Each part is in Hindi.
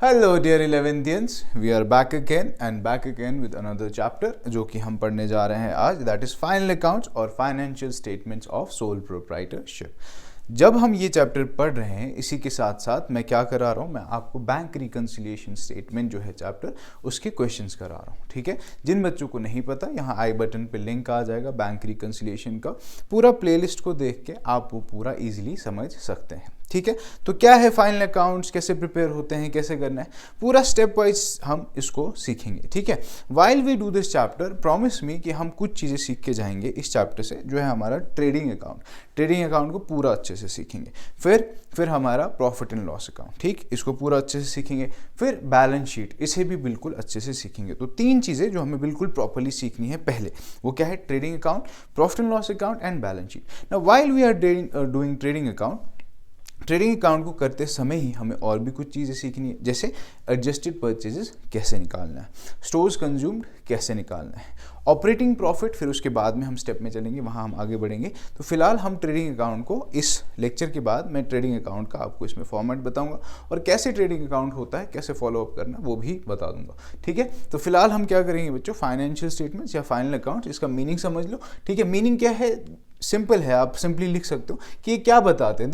Hello dear eleventhians, we are back again with another chapter जो कि हम पढ़ने जा रहे हैं आज, दैट इज फाइनल अकाउंट्स और financial statements of sole proprietorship. जब हम ये चैप्टर पढ़ रहे हैं, इसी के साथ साथ मैं क्या करा रहा हूँ, मैं आपको बैंक रिकन्सिलिएशन स्टेटमेंट जो है चैप्टर, उसके क्वेश्चंस करा रहा हूँ। ठीक है, जिन बच्चों को नहीं पता, यहाँ आई बटन पे लिंक आ जाएगा बैंक रिकन्सिलिएशन का, पूरा प्लेलिस्ट को देख के आप वो पूरा इजीली समझ सकते हैं। ठीक है, तो क्या है फाइनल अकाउंट्स, कैसे प्रिपेयर होते हैं, कैसे करना है, पूरा स्टेप वाइज हम इसको सीखेंगे। ठीक है, while we do this chapter, promise me कि हम कुछ चीज़ें सीख के जाएंगे इस चैप्टर से, जो है हमारा ट्रेडिंग अकाउंट को पूरा अच्छे से सीखेंगे। फिर हमारा प्रॉफिट एंड लॉस अकाउंट, ठीक, इसको पूरा अच्छे से सीखेंगे। फिर बैलेंस शीट, इसे भी बिल्कुल अच्छे से सीखेंगे। तो तीन चीज़ें जो हमें बिल्कुल प्रॉपरली सीखनी है पहले, वो क्या है, trading account, profit and loss account and balance sheet. Now while we are doing trading account को करते समय ही हमें और भी कुछ चीज़ें सीखनी है, जैसे एडजस्टेड परचेजेस कैसे निकालना है, स्टोर्स कंज्यूम्ड कैसे निकालना है, ऑपरेटिंग प्रॉफिट, फिर उसके बाद में हम स्टेप में चलेंगे, वहाँ हम आगे बढ़ेंगे। तो फिलहाल हम ट्रेडिंग अकाउंट को, इस लेक्चर के बाद मैं ट्रेडिंग अकाउंट का आपको इसमें फॉर्मेट बताऊंगा और कैसे ट्रेडिंग अकाउंट होता है, कैसे फॉलो अप करना, वो भी बता दूंगा। ठीक है, तो फिलहाल हम क्या करेंगे बच्चों, फाइनेंशियल स्टेटमेंट्स या फाइनल अकाउंट, इसका मीनिंग समझ लो। ठीक है, मीनिंग क्या है, सिंपल है, आप सिंपली लिख सकते हो कि ये क्या बताते हैं।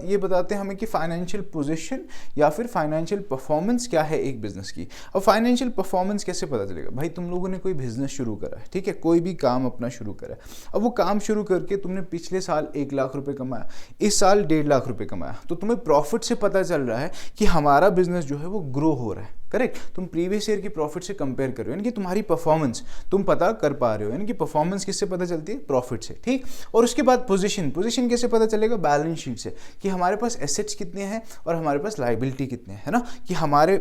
ये बताते हैं हमें कि फाइनेंशियल पोजीशन या फिर फाइनेंशियल परफॉर्मेंस क्या है एक बिजनेस की। अब फाइनेंशियल परफॉर्मेंस कैसे पता चलेगा, भाई तुम लोगों ने कोई बिजनेस शुरू करा है, ठीक है, कोई भी काम अपना शुरू करा है। अब वो काम शुरू करके तुमने पिछले साल 1 लाख रुपए कमाया, इस साल 1.5 लाख रुपए कमाया, तो तुम्हें प्रॉफिट से पता चल रहा है कि हमारा बिजनेस जो है वो ग्रो हो रहा है। करेक्ट, तुम प्रीवियस ईयर की प्रॉफिट से कंपेयर कर रहे हो, यानी कि तुम्हारी परफॉर्मेंस तुम पता कर पा रहे हो, यानी कि परफॉर्मेंस किससे पता चलती है, प्रॉफिट से। ठीक, और उसके बाद पोजीशन कैसे पता चलेगा, बैलेंस शीट से, कि हमारे पास एसेट्स कितने हैं और हमारे पास लायबिलिटी कितने हैं, है ना, कि हमारे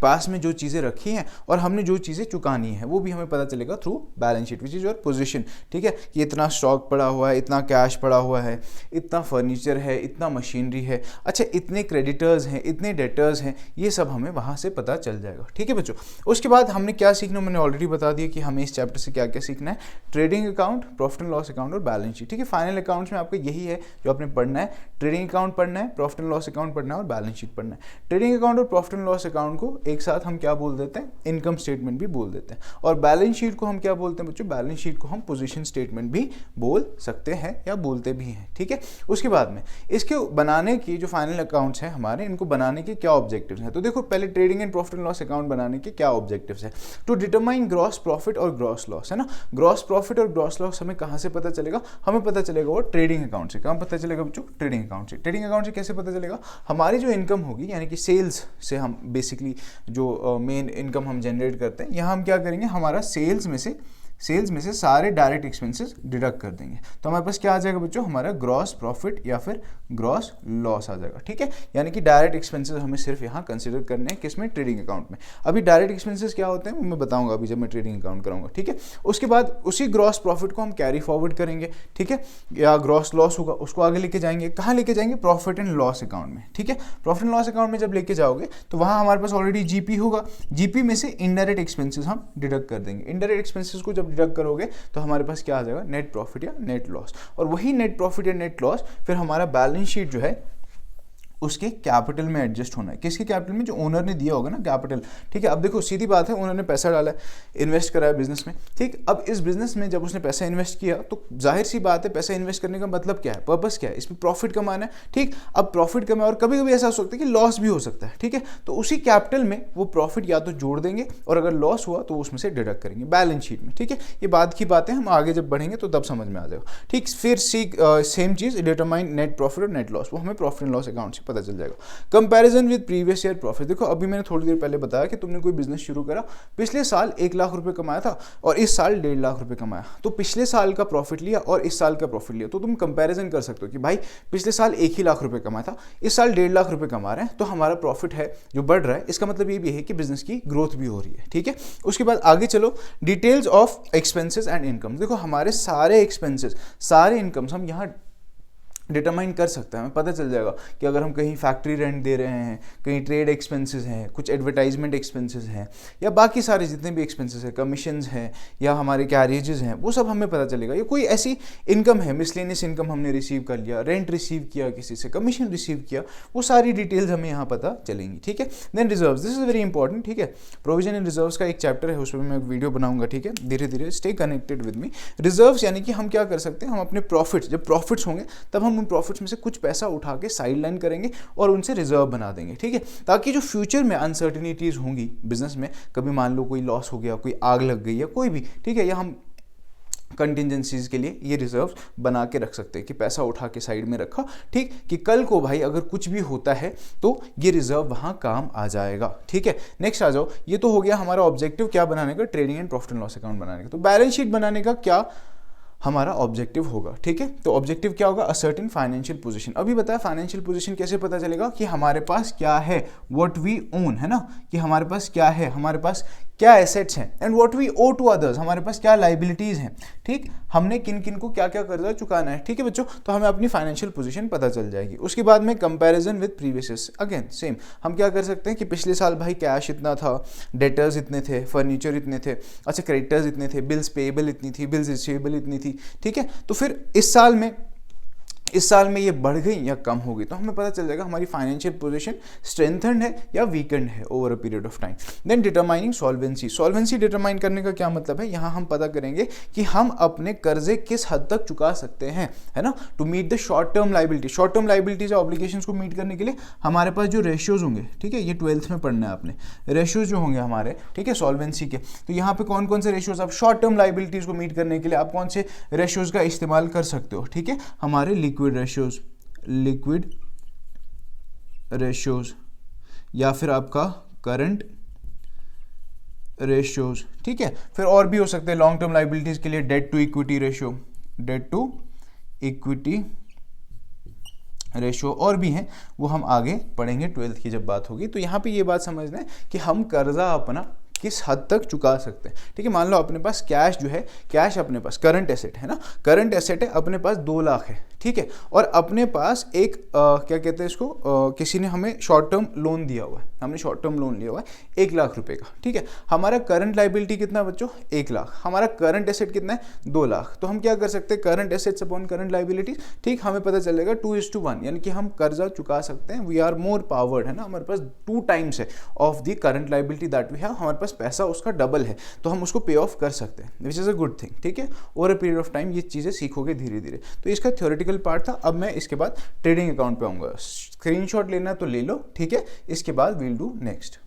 पास में जो चीज़ें रखी हैं और हमने जो चीज़ें चुकानी है, वो भी हमें पता चलेगा through balance sheet, which is your position. ठीक है, कि इतना स्टॉक पड़ा हुआ है, इतना कैश पड़ा हुआ है, इतना फर्नीचर है, इतना मशीनरी है, अच्छा इतने क्रेडिटर्स हैं, इतने डेटर्स हैं, ये सब हमें वहाँ से पता चल जाएगा। ठीक है बच्चों, उसके बाद हमने क्या सीखना, मैंने ऑलरेडी बता दिया कि हमें इस चैप्टर से क्या क्या सीखना है, trading account, profit and loss account और बैलेंस शीट। ठीक है, फाइनल अकाउंट्स में आपका यही है जो आपने पढ़ना है, ट्रेडिंग अकाउंट पढ़ना है, प्रॉफिट एंड लॉस अकाउंट पढ़ना है और बैलेंस शीट पढ़ना है। ट्रेडिंग अकाउंट और प्रॉफिट एंड लॉस अकाउंट को एक साथ हम क्या बोल देते हैं, इनकम स्टेटमेंट भी बोल देते हैं। और बैलेंस शीट को हम क्या बोलते हैं बच्चों, बैलेंस शीट को हम पोजीशन स्टेटमेंट भी बोल सकते हैं या बोलते भी हैं। ठीक है, उसके बाद में इसके बनाने की जो फाइनल अकाउंट्स हैं हमारे, इनको बनाने के क्या ऑब्जेक्टिव्स हैं, तो देखो पहले trading and profit and loss account बनाने के क्या ऑब्जेक्टिव्स हैं, टू डिटरमाइन ग्रॉस प्रॉफिट और ग्रॉस लॉस, है ना। ग्रॉस प्रॉफिट और ग्रॉस लॉस हमें कहाँ से पता चलेगा, हमें पता चलेगा वो ट्रेडिंग अकाउंट से। कहाँ पता चलेगा बच्चों, ट्रेडिंग अकाउंट से। ट्रेडिंग अकाउंट से कैसे पता चलेगा, हमारी जो इनकम होगी, यानी कि सेल्स से हम बेसिकली जो मेन इनकम हम जनरेट करते हैं, यहाँ हम क्या करेंगे, हमारा सेल्स में से सारे डायरेक्ट एक्सपेंसेस डिडक्ट कर देंगे, तो हमारे पास क्या आ जाएगा बच्चों, हमारा ग्रॉस प्रॉफिट या फिर ग्रॉस लॉस आ जाएगा। ठीक है, यानी कि डायरेक्ट एक्सपेंसेस हमें सिर्फ यहाँ कंसिडर करने हैं, किसमें, ट्रेडिंग अकाउंट में। अभी डायरेक्ट एक्सपेंसेस क्या होते हैं वो मैं बताऊंगा अभी जब मैं ट्रेडिंग अकाउंट कराऊंगा। ठीक है, उसके बाद उसी ग्रॉस प्रॉफिट को हम कैरी फॉरवर्ड करेंगे, ठीक है, या ग्रॉस लॉस होगा उसको आगे लेके जाएंगे, कहाँ लेके जाएंगे, प्रॉफिट एंड लॉस अकाउंट में। ठीक है, प्रॉफिट एंड लॉस अकाउंट में जब लेके जाओगे तो वहाँ हमारे पास ऑलरेडी जीपी होगा, जीपी में से इनडायरेक्ट एक्सपेंसेस हम डिडक्ट कर देंगे। इनडायरेक्ट एक्सपेंसेस को जब डिडक्ट करोगे तो हमारे पास क्या आ जाएगा, नेट प्रॉफिट या नेट लॉस। और वही नेट प्रॉफिट या नेट लॉस फिर हमारा बैलेंस शीट जो है उसके कैपिटल में एडजस्ट होना है। किसके कैपिटल में, जो ओनर ने दिया होगा ना कैपिटल। ठीक है, अब देखो सीधी बात है, ओनर ने पैसा डाला है, इन्वेस्ट करा है बिजनेस में। ठीक, अब इस बिजनेस में जब उसने पैसा इन्वेस्ट किया तो जाहिर सी बात है, पैसा इन्वेस्ट करने का मतलब क्या है, पर्पस क्या है, इसमें प्रॉफिट कमाना है। ठीक, अब प्रॉफिट कमाए और कभी कभी ऐसा हो सकता है कि लॉस भी हो सकता है। ठीक है, तो उसी कैपिटल में वो प्रॉफिट या तो जोड़ देंगे और अगर लॉस हुआ तो उसमें से डिडक्ट करेंगे बैलेंस शीट में। ठीक है, ये बाद की बातें हम आगे जब बढ़ेंगे तो तब समझ में आ जाएगा। ठीक, फिर सेम चीज डिटरमाइन नेट प्रॉफिट और नेट लॉस, वो हमें प्रॉफिट एंड लॉस अकाउंट से पता चल जाएगा। Comparison with previous year profit, देखो अभी मैंने थोड़ी देर पहले बताया कि तुमने कोई बिजनेस शुरू करा, पिछले साल 1 लाख रुपए कमाया था और इस साल 1.5 लाख रुपए कमाया, तो पिछले साल का प्रॉफिट लिया और इस साल का प्रॉफिट लिया, तो तुम कंपैरिजन कर सकते हो कि भाई पिछले साल 1 ही लाख रुपए कमाया था, इस साल 1.5 लाख रुपए कमा रहे हैं, तो हमारा प्रॉफिट है जो बढ़ रहा है, इसका मतलब ये भी है कि बिजनेस की ग्रोथ भी हो रही है। ठीक है, उसके बाद आगे चलो, details of expenses and income. देखो हमारे सारे एक्सपेंसेस, सारे इनकम्स हम यहाँ डिटरमाइन कर सकता है, हमें पता चल जाएगा कि अगर हम कहीं फैक्ट्री रेंट दे रहे हैं, कहीं ट्रेड एक्सपेंसेस हैं, कुछ एडवर्टाइजमेंट एक्सपेंसेस हैं, या बाकी सारे जितने भी एक्सपेंसेस हैं, कमीशंस हैं या हमारे कैरेजेस हैं, वो सब हमें पता चलेगा। या कोई ऐसी इनकम है, मिसलेनियस इनकम हमने रिसीव कर लिया, रेंट रिसीव किया किसी से, कमीशन रिसीव किया, वो सारी डिटेल्स हमें यहाँ पता चलेंगी, ठीक है। Then reserves, this is very important, ठीक है। प्रोविजन इन रिजर्व्स का एक चैप्टर है, उसमें मैं एक वीडियो बनाऊंगा, ठीक है। धीरे धीरे stay connected with me. Reserves यानी कि हम क्या कर सकते हैं, हम अपने प्रॉफिट्स, जब प्रॉफिट्स होंगे तब हम उन प्रॉफिट्स में से कुछ पैसा उठा के साइड लाइन करेंगे और उनसे रिजर्व बना देंगे, ठीक है, ताकि जो फ्यूचर में अनसर्टिनिटीज होंगी बिजनेस में, कभी मान लो कोई लॉस हो गया, कोई आग लग गई या कोई भी, ठीक है, या हम कंटिजेंसीज के लिए ये रिजर्व बना के रख सकते हैं कि पैसा उठा के साइड में रखा, ठीक, कि कल को भाई अगर कुछ भी होता है तो ये रिजर्व वहां काम आ जाएगा, ठीक है। नेक्स्ट आ जाओ, ये तो हो गया हमारा ऑब्जेक्टिव क्या बनाने का, trading and profit and loss account बनाने का। तो बैलेंस शीट बनाने का क्या हमारा ऑब्जेक्टिव होगा, ठीक है। तो ऑब्जेक्टिव क्या होगा, अ सर्टेन फाइनेंशियल पोजीशन। अभी बताया फाइनेंशियल पोजीशन कैसे पता चलेगा कि हमारे पास क्या है, व्हाट वी ओन, है ना, कि हमारे पास क्या है, हमारे पास क्या एसेट्स हैं, and what we owe to others, हमारे पास क्या लाइबिलिटीज हैं, ठीक, हमने किन किन को क्या क्या कर्जा चुकाना है, ठीक है बच्चों। तो हमें अपनी फाइनेंशियल पोजीशन पता चल जाएगी। उसके बाद में comparison with previous, again same, हम क्या कर सकते हैं कि पिछले साल भाई कैश इतना था, डेटर्स इतने थे, फर्नीचर इतने थे, अच्छा क्रेडिटर्स इतने थे, बिल्स पेएबल इतनी थी, बिल्स रिसीवेबल इतनी थी, ठीक है। तो फिर इस साल में ये बढ़ गई या कम हो गई, तो हमें पता चल जाएगा हमारी फाइनेंशियल पोजीशन स्ट्रेंथन्ड है या वीकेंड है over a period of time. Then determining solvency, solvency determine करने का क्या मतलब है, यहाँ हम पता करेंगे कि हम अपने कर्जे किस हद तक चुका सकते हैं, है ना, to meet the short term liability. Short term liabilities obligations को मीट करने के लिए हमारे पास जो रेशियोज होंगे, ठीक है, ये 12th में पढ़ना है आपने, रेशियोज जो होंगे हमारे, ठीक है, सॉल्वेंसी के। तो यहाँ पे कौन कौन से रेशियोज आप शॉर्ट टर्म लाइबिलिटीज को मीट करने के लिए आप कौन से रेशियोज का इस्तेमाल कर सकते हो, ठीक है, हमारे लिक्विड रेशियोज या फिर आपका करंट रेशियोज, ठीक है। फिर और भी हो सकते हैं लॉन्ग टर्म लाइबिलिटीज के लिए debt to equity ratio, debt to equity ratio, और भी हैं, वो हम आगे पढ़ेंगे 12th की जब बात होगी। तो यहाँ पे ये बात समझना है कि हम कर्जा अपना किस हद तक चुका सकते हैं, ठीक है। मान लो अपने पास कैश जो है, कैश अपने पास करंट एसेट है ना, करंट एसेट है, अपने पास 2 लाख है, ठीक है, और अपने पास एक क्या कहते हैं इसको, किसी ने हमें शॉर्ट टर्म लोन दिया हुआ है, हमने शॉर्ट टर्म लोन लिया हुआ है 1 लाख रुपए का, ठीक है। हमारा करंट लाइबिलिटी कितना बच्चों, 1 लाख, हमारा करंट एसेट कितना है 2 लाख। तो हम क्या कर सकते हैं, current assets upon current liability, ठीक, हमें पता चलेगा 2:1, यानी कि हम कर्जा चुका सकते हैं, वी आर मोर पावर्ड, है ना, हमारे पास 2 टाइम्स है of the current liability that we have, हमारे पास पैसा उसका डबल है, तो हम उसको पे ऑफ कर सकते हैं, which is a good thing, ठीक है। Over a period of time ये चीज़ें सीखोगे धीरे धीरे। तो इसका थ्योरेटिकल पार्ट था। अब मैं इसके बाद ट्रेडिंग अकाउंट पे आऊँगा, स्क्रीनशॉट लेना तो ले लो, ठीक है, इसके बाद वील डू नेक्स्ट।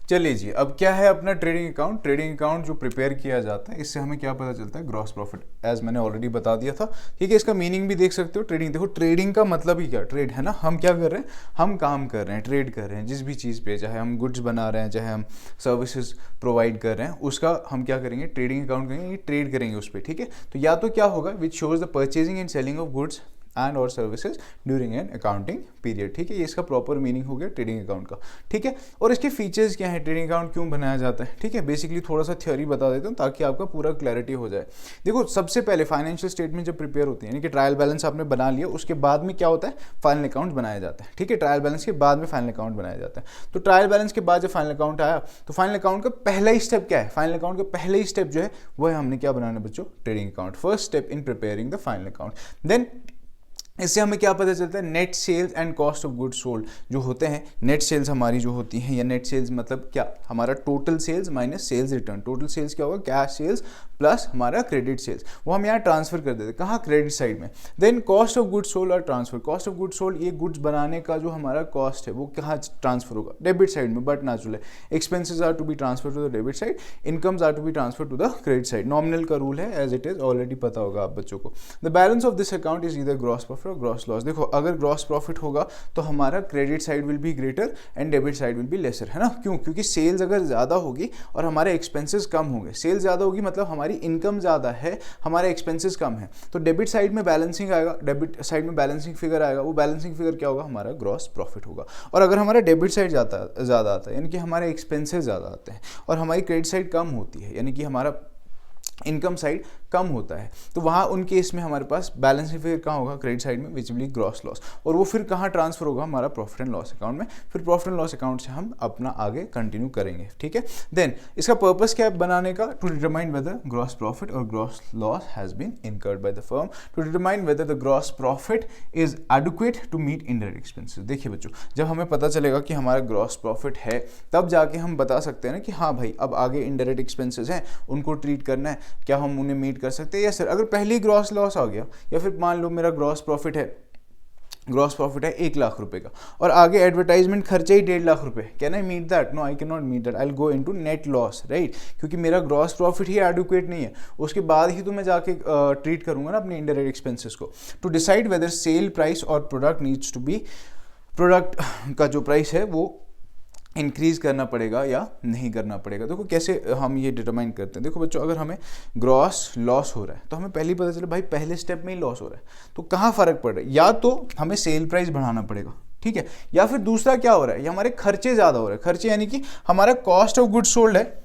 चलिए जी, अब क्या है अपना ट्रेडिंग अकाउंट। ट्रेडिंग अकाउंट जो प्रिपेयर किया जाता है, इससे हमें क्या पता चलता है, ग्रॉस प्रॉफिट, एज मैंने ऑलरेडी बता दिया था, ठीक है। इसका मीनिंग भी देख सकते हो, ट्रेडिंग, देखो ट्रेडिंग का मतलब ही क्या, ट्रेड, है ना, हम क्या कर रहे हैं, हम काम कर रहे हैं, ट्रेड कर रहे हैं जिस भी चीज़ पे, चाहे हम गुड्स बना रहे हैं, चाहे हम सर्विसेज प्रोवाइड कर रहे हैं, उसका हम क्या करेंगे, ट्रेडिंग अकाउंट करेंगे, ट्रेड करेंगे उस पर, ठीक है। तो या तो क्या होगा, which shows the purchasing and selling of goods and और services during an accounting period, ठीक है। ये इसका प्रॉपर मीनिंग हो गया ट्रेडिंग अकाउंट का, ठीक है। और इसके फीचर्स क्या है, ट्रेडिंग अकाउंट क्यों बनाया जाता है, ठीक है, बेसिकली थोड़ा सा थ्योरी बता देता हूँ ताकि आपका पूरा क्लैरिटी हो जाए। देखो सबसे पहले फाइनेंशियल स्टेटमेंट जब प्रिपेयर होती है, यानी कि ट्रायल बैलेंस आपने बना लिया, उसके बाद में क्या होता है, फाइनल अकाउंट बनाया जाता है, ठीक है। ट्रायल बैलेंस के बाद में फाइनल अकाउंट बनाया जाता है। तो ट्रायल बैलेंस के बाद जब फाइनल अकाउंट आया, तो फाइनल अकाउंट का पहला ही स्टेप क्या है, फाइनल अकाउंट का पहला ही स्टेप जो है वो है हमने क्या बनाना बच्चों, trading account, first step in preparing the final account. Then इससे हमें क्या पता चलता है, net sales and cost of goods sold जो होते हैं, नेट सेल्स हमारी जो होती हैं, या नेट सेल्स मतलब क्या, हमारा total sales minus sales return. Total sales क्या होगा, कैश सेल्स प्लस हमारा क्रेडिट सेल्स, वो हम यहाँ ट्रांसफर कर देते हैं, कहाँ, क्रेडिट साइड में। Then cost of goods sold और transfer, cost of goods sold, ये गुड्स बनाने का जो हमारा कॉस्ट है वो कहाँ ट्रांसफर होगा, डेबिट साइड में, but natural expenses are to be transfer to the debit side, incomes are to be transfer to the credit side. Nominal का रूल है, एज इट इज ऑलरेडी पता होगा आप बच्चों को। The balance of this account is either gross profit और ग्रॉस लॉस। देखो अगर ग्रॉस प्रॉफिट होगा तो हमारा credit side will be greater and debit side will be laser, है ना, क्यों, क्योंकि सेल्स अगर ज़्यादा होगी और हमारे एक्सपेंसेस कम होंगे, सेल्स ज़्यादा होगी मतलब हमारी इनकम ज़्यादा है, हमारे एक्सपेंसेस कम है, तो डेबिट साइड में बैलेंसिंग आएगा, डेबिट साइड में बैलेंसिंग फिगर आएगा, वो बैलेंसिंग फिगर क्या होगा, हमारा ग्रॉस प्रॉफिट होगा। और अगर हमारा डेबिट साइड ज़्यादा आता है, यानी कि हमारे एक्सपेंसेस ज़्यादा आते हैं, और हमारी क्रेडिट साइड कम होती है, यानी कि हमारा इनकम साइड कम होता है, तो वहाँ उन केस में हमारे पास बैलेंसिंग फिगर कहाँ होगा, क्रेडिट साइड में, विजिबली ग्रॉस लॉस, और वो फिर कहाँ ट्रांसफर होगा, हमारा प्रॉफिट एंड लॉस अकाउंट में। फिर प्रॉफिट एंड लॉस अकाउंट से हम अपना आगे कंटिन्यू करेंगे, ठीक है। देन इसका पर्पस क्या है बनाने का, to determine whether gross profit और gross loss has been incurred by the firm, to determine whether the gross profit is adequate to meet indirect expenses. देखिए बच्चों, जब हमें पता चलेगा कि हमारा ग्रॉस प्रॉफिट है, तब जाके हम बता सकते हैं ना कि हाँ भाई अब आगे इनडायरेक्ट एक्सपेंसेस हैं, उनको ट्रीट करना है, क्या हम उन्हें मीट कर सकते हैं या सर। अगर पहले ही ग्रॉस लॉस आ गया, या फिर मान लो मेरा ग्रॉस प्रॉफिट है 1 लाख रुपए का, और आगे एडवर्टाइजमेंट खर्चे ही 1.5 लाख रुपए, can I meet that? No, I can not meet that, I will go into net loss, right, क्योंकि मेरा ग्रॉस प्रॉफिट ही एडुक्वेट नहीं है। उसके बाद ही तो मैं जाके ट्रीट करूंगा ना अपने इनडायरेक्ट एक्सपेंसेस को। To decide whether sale price और product needs to be, product का जो प्राइस है वो इंक्रीज करना पड़ेगा या नहीं करना पड़ेगा। देखो कैसे हम ये डिटरमाइन करते हैं। देखो बच्चों, अगर हमें ग्रॉस लॉस हो रहा है तो हमें पहले ही पता चले भाई पहले स्टेप में ही लॉस हो रहा है, तो कहाँ फर्क पड़ रहा है, या तो हमें सेल प्राइस बढ़ाना पड़ेगा, ठीक है, या फिर दूसरा क्या हो रहा है, या हमारे खर्चे ज़्यादा हो रहे हैं। खर्चे यानी कि हमारा कॉस्ट ऑफ गुड्स सोल्ड है,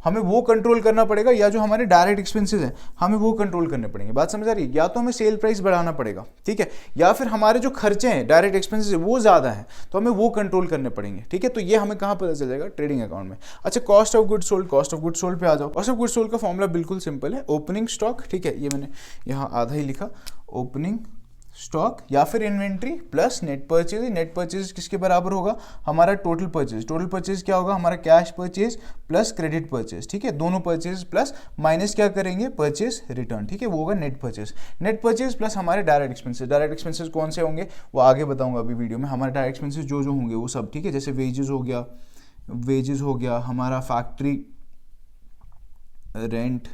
हमें वो कंट्रोल करना पड़ेगा, या जो हमारे डायरेक्ट एक्सपेंसेस हैं हमें वो कंट्रोल करने पड़ेंगे। बात समझ आ रही है? या तो हमें सेल प्राइस बढ़ाना पड़ेगा, ठीक है, या फिर हमारे जो खर्चे हैं डायरेक्ट एक्सपेंसेस वो ज़्यादा हैं तो हमें वो कंट्रोल करने पड़ेंगे, ठीक है। तो ये हमें कहाँ पता चल जाएगा, ट्रेडिंग अकाउंट में। अच्छा, cost of goods sold, cost of goods sold पे आ जाओ। कॉस्ट ऑफ गुड्स सोल्ड का फॉर्मूला बिल्कुल सिंपल है, ओपनिंग स्टॉक, ठीक है, ये मैंने यहाँ आधा ही लिखा, ओपनिंग स्टॉक या फिर inventory plus net purchase. Net purchase किसके बराबर होगा, हमारा टोटल परचेज। टोटल परचेज क्या होगा, हमारा cash purchase plus credit purchase, ठीक है, दोनों परचेज प्लस माइनस क्या करेंगे, परचेज रिटर्न, ठीक है, वो होगा net purchase. Net purchase plus हमारे डायरेक्ट एक्सपेंसेस। डायरेक्ट एक्सपेंसेस कौन से होंगे वो आगे बताऊंगा अभी वीडियो में। हमारे डायरेक्ट एक्सपेंसेस जो जो होंगे वो सब, ठीक है, जैसे वेजेस हो गया हमारा, factory rent,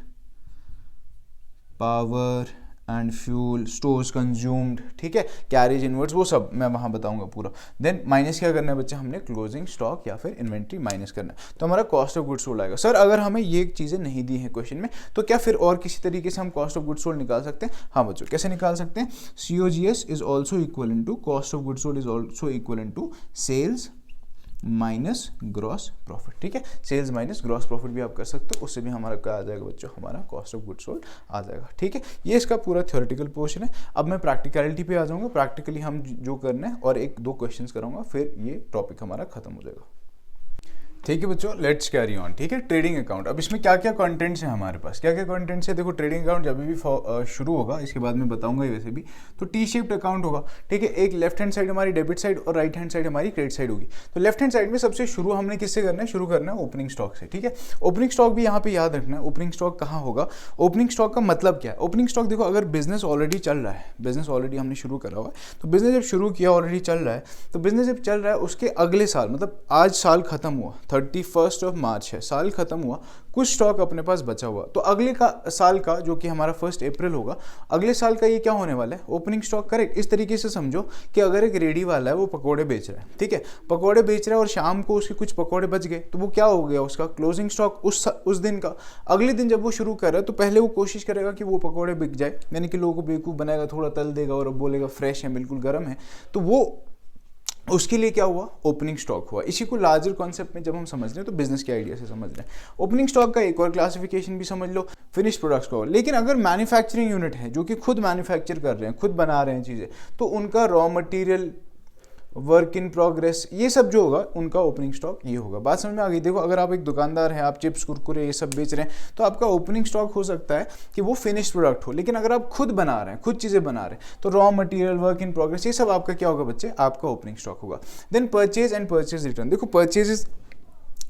power and fuel, stores consumed, ठीक है, कैरेज इनवर्ड्स, वो सब मैं वहाँ बताऊंगा पूरा। देन माइनस क्या करना है बच्चे, हमने क्लोजिंग स्टॉक या फिर इन्वेंट्री माइनस करना है, तो हमारा कॉस्ट ऑफ गुड्स सोल्ड आएगा। सर अगर हमें ये चीज़ें नहीं दी हैं क्वेश्चन में, तो क्या फिर और किसी तरीके से हम कॉस्ट ऑफ गुड्स सोल्ड निकाल सकते हैं? हाँ बच्चों, कैसे निकाल सकते हैं, COGS is also equal to cost of goods sold is also equal to sales minus gross profit, ठीक है, सेल्स माइनस ग्रॉस प्रॉफिट भी आप कर सकते हो, उससे भी हमारा क्या आ जाएगा बच्चों, हमारा कॉस्ट ऑफ गुड्स सोल्ड आ जाएगा, ठीक है। ये इसका पूरा थ्योरेटिकल पोर्शन है। अब मैं प्रैक्टिकलिटी पे आ जाऊंगा, प्रैक्टिकली हम जो करना है और 1-2 क्वेश्चंस कराऊंगा, फिर ये टॉपिक हमारा खत्म हो जाएगा, ठीक है बच्चों। लेट्स कैरी ऑन, ठीक है। ट्रेडिंग अकाउंट, अब इसमें क्या क्या कंटेंट्स हैं हमारे पास, क्या क्या कंटेंट्स है। देखो ट्रेडिंग अकाउंट जब भी शुरू होगा, इसके बाद मैं बताऊंगा ही वैसे भी, तो टी शेप्ड अकाउंट होगा, ठीक है। एक लेफ्ट हैंड साइड हमारी डेबिट साइड और राइट हैंड साइड हमारी क्रेडिट साइड होगी। तो लेफ्ट हैंड साइड में सबसे शुरू हमने किससे करना है, शुरू करना है ओपनिंग स्टॉक से, ठीक है। ओपनिंग स्टॉक भी यहाँ पे याद रखना है, ओपनिंग स्टॉक कहाँ होगा, ओपनिंग स्टॉक का मतलब क्या है। ओपनिंग स्टॉक देखो, अगर बिजनेस ऑलरेडी चल रहा है, बिजनेस ऑलरेडी हमने शुरू करा हुआ है, तो बिजनेस जब शुरू किया ऑलरेडी चल रहा है, तो बिजनेस जब चल रहा है उसके अगले साल, मतलब आज साल खत्म हुआ, 31 मार्च है, साल खत्म हुआ, कुछ स्टॉक अपने पास बचा हुआ, तो अगले साल का जो कि हमारा 1 अप्रैल होगा, अगले साल का ये क्या होने वाला है, ओपनिंग स्टॉक, करेक्ट। इस तरीके से समझो कि अगर एक रेडी वाला है वो पकोड़े बेच रहा है, ठीक है, पकोड़े बेच रहा है और शाम को उसके कुछ पकोड़े बच गए, तो वो क्या हो गया, उसका क्लोजिंग स्टॉक उस दिन का। अगले दिन जब वो शुरू कर रहा है तो पहले वो कोशिश करेगा कि वो पकोड़े बिक जाए, यानी कि लोगों को बेवकूफ़ बनाएगा, थोड़ा तल देगा और बोलेगा फ्रेश है, बिल्कुल गर्म है, तो वो उसके लिए क्या हुआ, ओपनिंग स्टॉक हुआ। इसी को लार्जर कॉन्सेप्ट में जब हम समझ रहे हैं तो बिजनेस के आइडिया से समझ रहे हैं। ओपनिंग स्टॉक का एक और क्लासिफिकेशन भी समझ लो, फिनिश प्रोडक्ट्स का। लेकिन अगर मैन्युफैक्चरिंग यूनिट है जो कि खुद मैन्युफैक्चर कर रहे हैं, खुद बना रहे हैं चीज़ें, तो उनका raw material, work in progress, ये सब जो होगा उनका ओपनिंग स्टॉक ये होगा। बात समझ में आ गई। देखो अगर आप एक दुकानदार हैं, आप चिप्स कुरकुरे ये सब बेच रहे हैं, तो आपका ओपनिंग स्टॉक हो सकता है कि वो फिनिश प्रोडक्ट हो, लेकिन अगर आप खुद बना रहे हैं, खुद चीज़ें बना रहे हैं, तो raw material, work in progress, ये सब आपका क्या होगा बच्चे, आपका ओपनिंग स्टॉक होगा। Then purchase and purchase return. देखो परचेजेस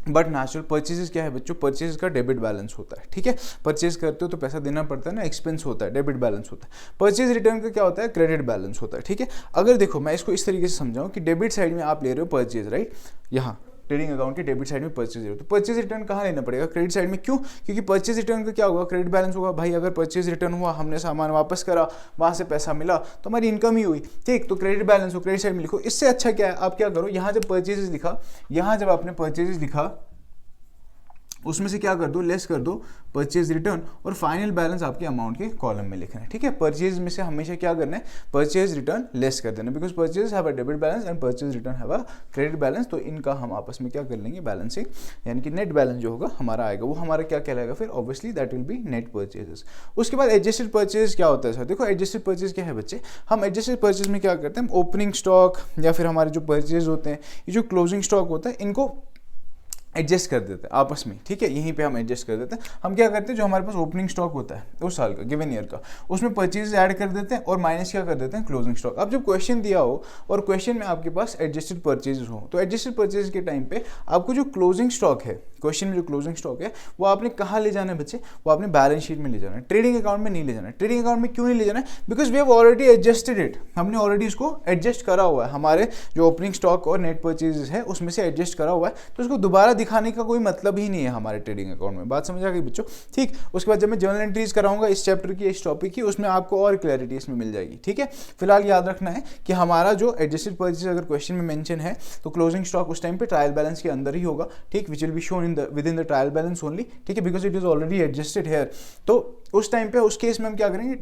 बट नेचुरल परचेजेस क्या है बच्चों, परचेज का डेबिट बैलेंस होता है, ठीक है, परचेज करते हो तो पैसा देना पड़ता है ना, एक्सपेंस होता है, डेबिट बैलेंस होता है। परचेज रिटर्न का क्या होता है, क्रेडिट बैलेंस होता है, ठीक है। अगर देखो मैं इसको इस तरीके से समझाऊं कि डेबिट साइड में आप ले रहे हो परचेज, राइट, यहाँ ट्रेडिंग अकाउंट के डेबिट साइड में परचेज ले रहे हो, तो परचेज रिटर्न कहाँ लेना पड़ेगा, क्रेडिट साइड में। क्यों, क्योंकि परचेज रिटर्न का क्या होगा, क्रेडिट बैलेंस होगा। भाई अगर परचेज रिटर्न हुआ, हमने सामान वापस करा, वहाँ से पैसा मिला, तो हमारी इनकम ही हुई, ठीक, तो क्रेडिट बैलेंस हो, क्रेडिट साइड में लिखो। इससे अच्छा क्या है, आप क्या करो, यहाँ जब परचेजेस लिखा, यहाँ जब आपने परचेजेस लिखा, उसमें से क्या कर दो, लेस कर दो परचेज रिटर्न, और फाइनल बैलेंस आपके अमाउंट के कॉलम में लिखना है। ठीक है, परचेज में से हमेशा क्या करना है, परचेज रिटर्न लेस कर देना, because purchase have a debit balance and purchase return have a credit balance. तो इनका हम आपस में क्या कर लेंगे, बैलेंसिंग, यानी कि नेट बैलेंस जो होगा हमारा आएगा, वो हमारा क्या कहलाएगा फिर, obviously that will be net purchases. उसके बाद एडजस्टेड परचेज क्या होता है सर, देखो एडजस्टेड परचेज क्या है बच्चे, हम एडजस्टेड परचेज में क्या करते हैं, ओपनिंग स्टॉक या फिर हमारे जो परचेज होते हैं, ये जो क्लोजिंग स्टॉक होता है, इनको एडजस्ट कर देते हैं आपस में। ठीक है, यहीं पे हम एडजस्ट कर देते हैं। हम क्या करते हैं, जो हमारे पास ओपनिंग स्टॉक होता है उस साल का, गिवन ईयर का, उसमें परचेज ऐड कर देते हैं और माइनस क्या कर देते हैं, क्लोजिंग स्टॉक। अब जब क्वेश्चन दिया हो और क्वेश्चन में आपके पास एडजस्टेड परचेज हो, तो एडजस्टेड परचेज के टाइम पे आपको जो क्लोजिंग स्टॉक है, क्वेश्चन में जो क्लोजिंग स्टॉक है, वो आपने कहाँ ले जाना है बच्चे, वो आपने बैलेंस शीट में ले जाना है, ट्रेडिंग अकाउंट में नहीं ले जाना है। ट्रेडिंग अकाउंट में क्यों नहीं ले जाना है, because we have already adjusted it, हमने ऑलरेडी इसको एडजस्ट करा हुआ है, हमारे जो ओपनिंग स्टॉक और नेट परचेज है उसमें से एडजस्ट करा हुआ है, तो उसको दोबारा दिखाने का कोई मतलब ही नहीं है हमारे ट्रेडिंग अकाउंट में। बात समझ आ गई बच्चों, ठीक। उसके बाद जब मैं जर्नल एंट्रीज कराऊंगा इस चैप्टर की, इस टॉपिक की, उसमें आपको और क्लैरिटी इसमें मिल जाएगी। ठीक है, फिलहाल याद रखना है कि हमारा जो एडजस्टेड परचेज अगर क्वेश्चन में मेंशन है, तो क्लोजिंग स्टॉक उस टाइम पे ट्रायल बैलेंस के अंदर ही होगा, ठीक, which will be shown in the within the trial balance only, ठीक है, because it is already adjusted here. तो उस टाइम पे, उस केस में हम क्या करेंगे,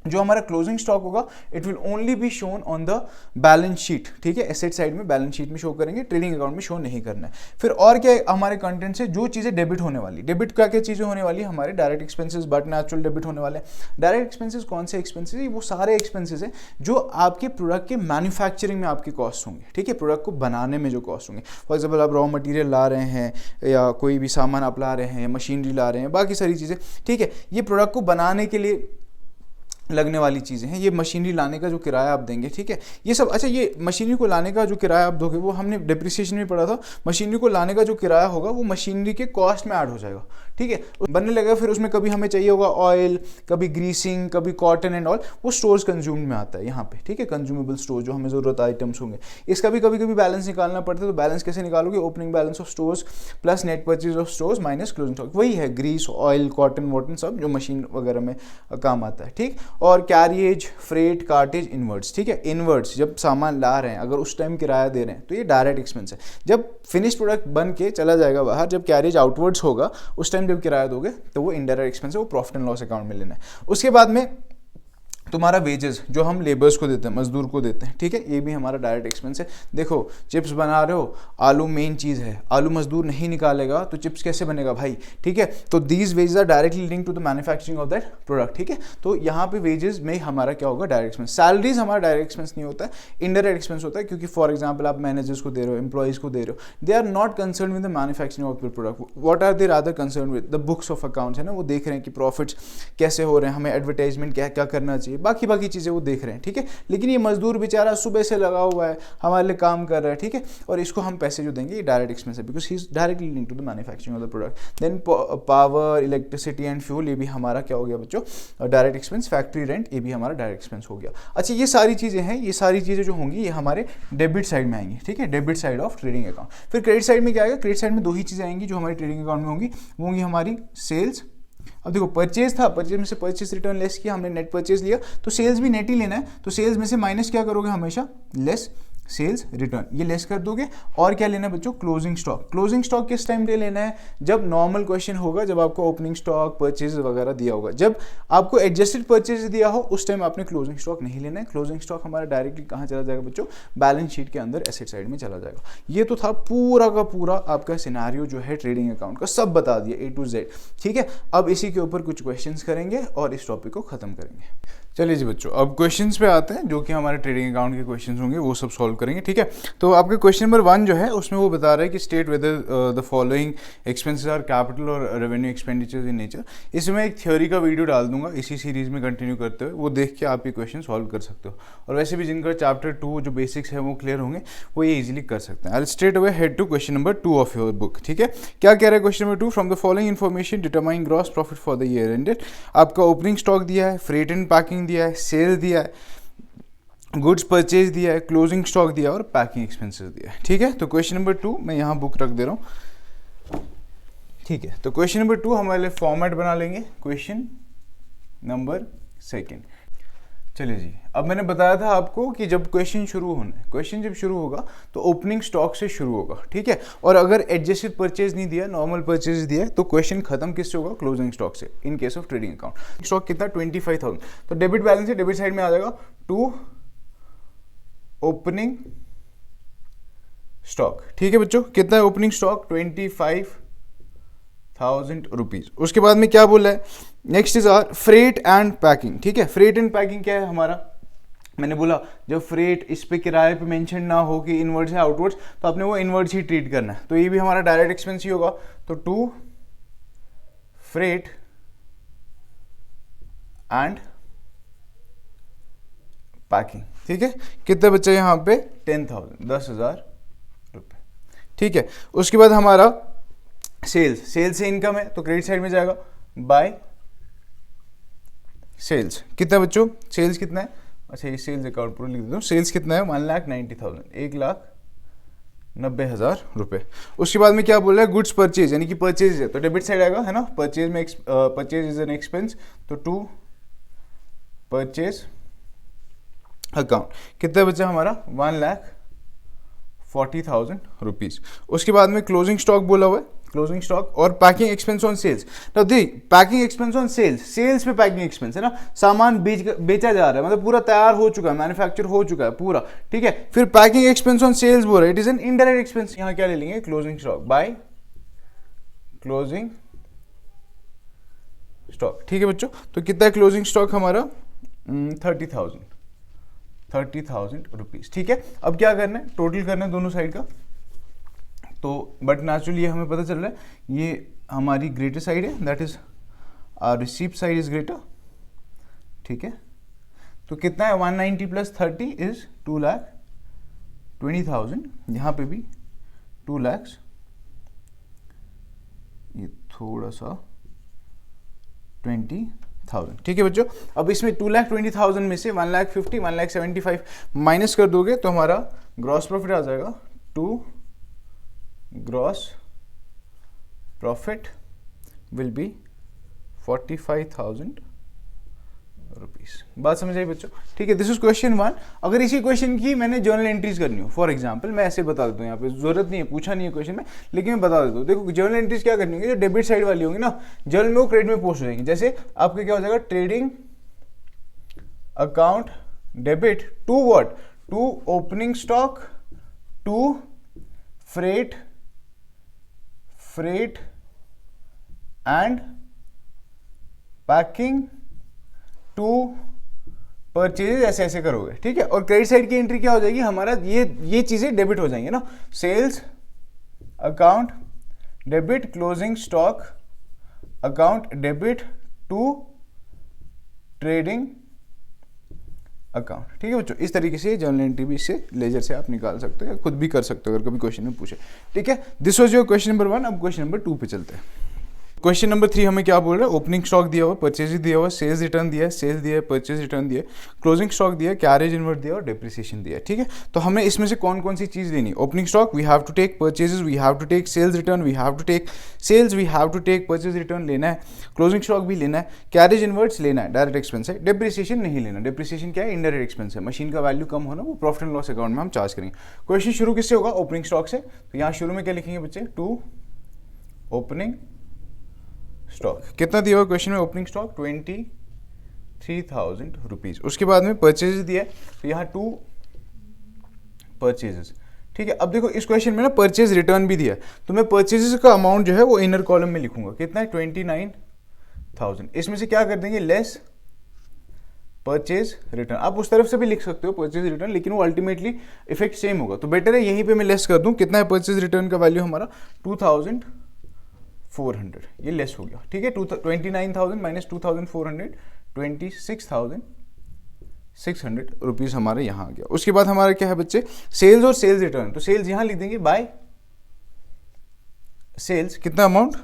जो हमारा क्लोजिंग स्टॉक होगा it will only be shown on the balance sheet. ठीक है, एसेट साइड में बैलेंस शीट में शो करेंगे, ट्रेडिंग अकाउंट में शो नहीं करना है। फिर और क्या हमारे कंटेंट से जो चीज़ें डेबिट होने वाली, डेबिट क्या क्या चीज़ें होने वाली, हमारे direct expenses but natural debit होने वाले हैं। डायरेक्ट एक्सपेंसेस कौन से एक्सपेंसेस है, वो सारे एक्सपेंसेस हैं जो आपके प्रोडक्ट के मैन्युफैक्चरिंग में आपके कॉस्ट होंगे। ठीक है, प्रोडक्ट को बनाने में जो कॉस्ट होंगे, फॉर एग्जाम्पल आप रॉ मटीरियल ला रहे हैं या कोई भी सामान आप ला रहे हैं, मशीनरी ला रहे हैं, बाकी सारी चीज़ें। ठीक है, ये प्रोडक्ट को बनाने के लिए लगने वाली चीज़ें हैं, ये मशीनरी लाने का जो किराया आप देंगे। ठीक है, ये सब, अच्छा ये मशीनरी को लाने का जो किराया आप दोगे, वो हमने डिप्रिसिएशन में पढ़ा था, मशीनरी को लाने का जो किराया होगा वो मशीनरी के कॉस्ट में ऐड हो जाएगा। ठीक है, बनने लगेगा, फिर उसमें कभी हमें चाहिए होगा ऑयल, कभी ग्रीसिंग, कभी कॉटन एंड ऑल, वो स्टोर्स कंज्यूम में आता है यहाँ पे। ठीक है, कंज्यूमेबल स्टोर जो हमें ज़रूरत आइटम्स होंगे, इसका भी कभी कभी बैलेंस निकालना पड़ता है। तो बैलेंस कैसे निकालोगे, opening balance of stores plus net purchase of stores minus closing stock, वही है ग्रीस, ऑयल, कॉटन वॉटन, सब जो मशीन वगैरह में काम आता है। ठीक, और कैरिएज, फ्रेट, कार्टेज, इनवर्ड्स। ठीक है, इनवर्ड्स जब सामान ला रहे हैं, अगर उस टाइम किराया दे रहे हैं, तो ये डायरेक्ट एक्सपेंस है। जब फिनिश प्रोडक्ट बन के चला जाएगा बाहर, जब कैरिएज आउटवर्ड्स होगा, उस टाइम जब किराया दोगे, तो वो इनडायरेक्ट एक्सपेंस है, वो प्रॉफिट एंड लॉस अकाउंट में लेना है। उसके बाद में तुम्हारा वेजेस जो हम लेबर्स को देते हैं, मजदूर को देते हैं, ठीक है, ये भी हमारा डायरेक्ट एक्सपेंस है। देखो चिप्स बना रहे हो, आलू मेन चीज़ है, आलू मजदूर नहीं निकालेगा तो चिप्स कैसे बनेगा भाई। ठीक है, तो these wages are directly link to the manufacturing of that product. ठीक है, तो यहाँ पे वेजेस में हमारा क्या होगा, डायरेक्ट एक्सपेंस। सैलरीज हमारा डायरेक्ट एक्सपेंस नहीं होता है, इनडायरेक्ट एक्सपेंस होता है, क्योंकि फॉर एग्जाम्पल आप मैनेजर्स को दे रहे हो, एम्प्लॉइज को दे रहे हो, they are not concern with the manufacturing of the product. What are they rather concern with the books of accounts, है ना, वो देख रहे हैं कि प्रॉफिट्स कैसे हो रहे हैं, हमें एडवर्टाइजमेंट क्या क्या करना चाहिए, बाकी चीज़ें देख रहे हैं। ठीक है, लेकिन ये मजदूर बेचारा सुबह से लगा हुआ है, हमारे लिए काम कर रहा है। ठीक है, और इसको हम पैसे जो देंगे, ये डायरेक्ट एक्सपेंस है, because he is directly link to the manufacturing of the product. Then power, electricity and fuel, ये भी हमारा क्या हो गया बच्चों, डायरेक्ट एक्सपेंस। फैक्ट्री रेंट, ये भी हमारा डायरेक्ट एक्सपेंस हो गया। अच्छा, ये सारी चीज़ें हैं, ये सारी चीज़ें जो होंगी, ये हमारे डेबिट साइड में आएंगी। ठीक है, debit side of trading account. फिर क्रेडिट साइड में क्या आएगा, क्रेडिट साइड में दो ही चीज़ें आएंगी जो हमारे ट्रेडिंग अकाउंट में होंगी, वो होंगी हमारी सेल्स। अब देखो परचेज था, परचेज में से परचेज रिटर्न लेस किया, हमने नेट परचेज लिया, तो सेल्स भी नेट ही लेना है, तो सेल्स में से माइनस क्या करोगे, हमेशा लेस सेल्स रिटर्न, ये लेस कर दोगे। और क्या लेना है बच्चों, क्लोजिंग स्टॉक। क्लोजिंग स्टॉक किस टाइम पे लेना है, जब नॉर्मल क्वेश्चन होगा, जब आपको ओपनिंग स्टॉक, परचेज वगैरह दिया होगा। जब आपको एडजस्टेड परचेज दिया हो, उस टाइम आपने क्लोजिंग स्टॉक नहीं लेना है। क्लोजिंग स्टॉक हमारा डायरेक्टली कहाँ चला जाएगा बच्चों, बैलेंस शीट के अंदर एसेट साइड में चला जाएगा। ये तो था पूरा का पूरा आपका सिनेरियो जो है ट्रेडिंग अकाउंट का, सब बता दिया A to Z। ठीक है, अब इसी के ऊपर कुछ क्वेश्चंस करेंगे और इस टॉपिक को खत्म करेंगे। चलिए जी बच्चों, अब क्वेश्चंस पे आते हैं, जो कि हमारे ट्रेडिंग अकाउंट के क्वेश्चंस होंगे, वो सब सॉल्व करेंगे। ठीक है, तो आपका क्वेश्चन नंबर 1 जो है, उसमें वो बता रहा है कि state whether the following expenses are capital और रेवेन्यू एक्सपेंडिचर्स इन नेचर। इसमें एक थ्योरी का वीडियो डाल दूंगा इसी सीरीज में कंटिन्यू करते हुए, वो देख के आप ये क्वेश्चन सॉल्व कर सकते हो। और वैसे भी जिनका चैप्टर 2 जो बेसिक्स है वो क्लियर होंगे, वो ये इजीली कर सकते हैं। I straight away head to question number 2 of your book. ठीक है, क्या कह रहा है question number 2, from the following information determine gross profit for the year ended. आपका ओपनिंग स्टॉक दिया है, फ्रेट एंड पैकिंग दिया है, सेल दिया है, गुड्स परचेज दिया है, क्लोजिंग स्टॉक दिया है और पैकिंग एक्सपेंसेस दिया है। ठीक है, तो क्वेश्चन नंबर 2 मैं यहाँ बुक रख दे रहा हूँ। ठीक है, तो क्वेश्चन नंबर 2 हमारे लिए फॉर्मेट बना लेंगे, क्वेश्चन नंबर 2। चलिए जी, अब मैंने बताया था आपको कि जब क्वेश्चन शुरू होना, क्वेश्चन जब शुरू होगा तो ओपनिंग स्टॉक से शुरू होगा, ठीक है। और अगर एडजस्टेड परचेज नहीं दिया, नॉर्मल परचेज दिया है, तो क्वेश्चन खत्म किससे होगा? क्लोजिंग स्टॉक से, in case of trading account. Stock कितना? 25,000। तो डेबिट बैलेंस है, डेबिट साइड में आ जाएगा टू ओपनिंग स्टॉक, ठीक है बच्चों। कितना है ओपनिंग स्टॉक? 25,000 रुपीज। उसके बाद में क्या बोला है? Next is our freight and packing, ठीक है। फ्रेट एंड पैकिंग क्या है हमारा? मैंने बोला जब फ्रेट इस पे किराए पे मेंशन ना हो कि इनवर्ड्स है आउटवर्ड्स, तो आपने वो इनवर्ड्स ही ट्रीट करना है। तो ये भी हमारा डायरेक्ट एक्सपेंस ही होगा। तो टू फ्रेट एंड पैकिंग, ठीक है। कितने बच्चे यहाँ पे? 10,000, 10,000 रुपये, ठीक है। उसके बाद हमारा सेल्स, सेल्स से इनकम है तो क्रेडिट साइड में जाएगा बाय सेल्स। कितना बच्चों? सेल्स कितना है? अच्छा ये सेल्स अकाउंट पूरा लिख देता हूँ। सेल्स कितना है? 1,90,000, 1,90,000 रुपये। उसके बाद में क्या बोल रहा है? गुड्स परचेज, यानी कि परचेज है तो डेबिट साइड आएगा, है ना। परचेज में परचेज इज एन एक्सपेंस, तो टू परचेज अकाउंट। कितना बचा हमारा? 1,40,000 रुपीज। उसके बाद में क्लोजिंग स्टॉक बोला हुआ है, क्लोजिंग स्टॉक और पैकिंग एक्सपेंस ऑन सेल्स। तो देख, packing expense on sales, sales पे पैकिंग एक्सपेंस है ना, सामान बेचा जा रहा है, मतलब पूरा तैयार हो चुका है, मैन्युफैक्चर हो चुका है पूरा, ठीक है। फिर पैकिंग एक्सपेंस ऑन सेल्स बोल रहा है, it is an indirect expense. यहाँ क्या ले लेंगे? Closing stock by closing stock, ठीक है बच्चों। तो कितना है क्लोजिंग स्टॉक हमारा? 30,000 रुपीज, ठीक है। अब क्या करना है? टोटल करना है दोनों साइड का। तो बट नेचुरली हमें पता चल रहा है ये हमारी ग्रेटर साइड है, that is our receipt side is greater, ठीक है। तो कितना है? 190 प्लस 30 इज 2,20,000। यहाँ पे भी 2 लाख, ये थोड़ा सा 20,000, ठीक है बच्चों। अब इसमें 2,20,000 में से 1,50,000, 1,75,000 माइनस कर दोगे तो हमारा ग्रॉस प्रॉफिट आ जाएगा। To gross profit will be 45,000 rupees. बात समझ आई बच्चों? ठीक है, दिस इज क्वेश्चन 1। अगर इसी क्वेश्चन की मैंने जर्नल एंट्रीज करनी हो, फॉर एग्जांपल मैं ऐसे बता देता हूँ, यहाँ पे जरूरत नहीं है, पूछा नहीं है क्वेश्चन में, लेकिन मैं बता देता हूँ। देखो जर्नल एंट्रीज क्या करनी होगी? जो डेबिट साइड वाली होंगी ना, जर्नल में वो क्रेडिट में पोस्ट हो जाएंगी। जैसे आपके क्या हो जाएगा? Trading account debit to what? To opening stock, to freight and packing, to purchase, ऐसे ऐसे करोगे, ठीक है। और क्रेडिट साइड की एंट्री क्या हो जाएगी हमारा? ये चीजें डेबिट हो जाएंगे ना। Sales account debit, closing stock account debit to trading account, ठीक है बच्चों। इस तरीके से जर्नल एंट्री भी इससे लेजर से आप निकाल सकते हो या खुद भी कर सकते हो अगर कभी क्वेश्चन में पूछे, ठीक है। This was your question number 1। अब क्वेश्चन नंबर 2 पे चलते हैं। क्वेश्चन नंबर 3 हमें क्या बोल रहा है? ओपनिंग स्टॉक दिया हुआ, परचेज दिया हुआ, सेल्स रिटर्न दिया है, सेल्स दिया है, परचेज रिटर्न दिया है, क्लोजिंग स्टॉक दिया है, कैरेज इनवर्ट दिया और डेप्रिसिएशन दिया है, ठीक है। तो हमें इसमें से कौन कौन सी चीज लेनी है? Opening stock we have to take, purchases we have to take, sales return we have to take, sales we have to take, purchase return लेना है, क्लोजिंग स्टॉक भी लेना है, कैरेज इनवर्ट्स लेना है, डायरेक्ट एक्सपेंस है, डेप्रिसिएशन नहीं लेना। डेप्रिसिएशन क्या है? इनडायरेक्ट एक्सपेंस है, मशीन का वैल्यू कम होना, वो प्रॉफिट एंड लॉस अकाउंट में हम चार्ज करेंगे। क्वेश्चन शुरू किससे होगा? ओपनिंग स्टॉक से। तो यहाँ शुरू में क्या लिखेंगे बच्चे? To opening stock. कितना दिया हुआ क्वेश्चन में? Opening stock 23,000 rupees. उसके बाद में परचेजेस दिया है, तो यहाँ टू परचेजेस, ठीक है। अब देखो इस क्वेश्चन में ना परचेज रिटर्न भी दिया है, तो मैं परचेजेस का अमाउंट जो है वो इनर कॉलम में लिखूंगा। कितना है? 29,000। इसमें से क्या कर देंगे? Less purchase return. आप उस तरफ से भी लिख सकते हो परचेज रिटर्न, लेकिन वो अल्टीमेटली इफेक्ट सेम होगा, तो बेटर है यहीं पे मैं लेस कर दूं। कितना है परचेज रिटर्न का वैल्यू हमारा? 2,400, ये लेस हो गया, ठीक है। 29,000 माइनस 2,400, 26,600 रुपीज हमारे यहाँ आ गया। उसके बाद हमारा क्या है बच्चे? सेल्स और सेल्स रिटर्न। तो सेल्स यहाँ लिख देंगे बाय सेल्स। कितना अमाउंट?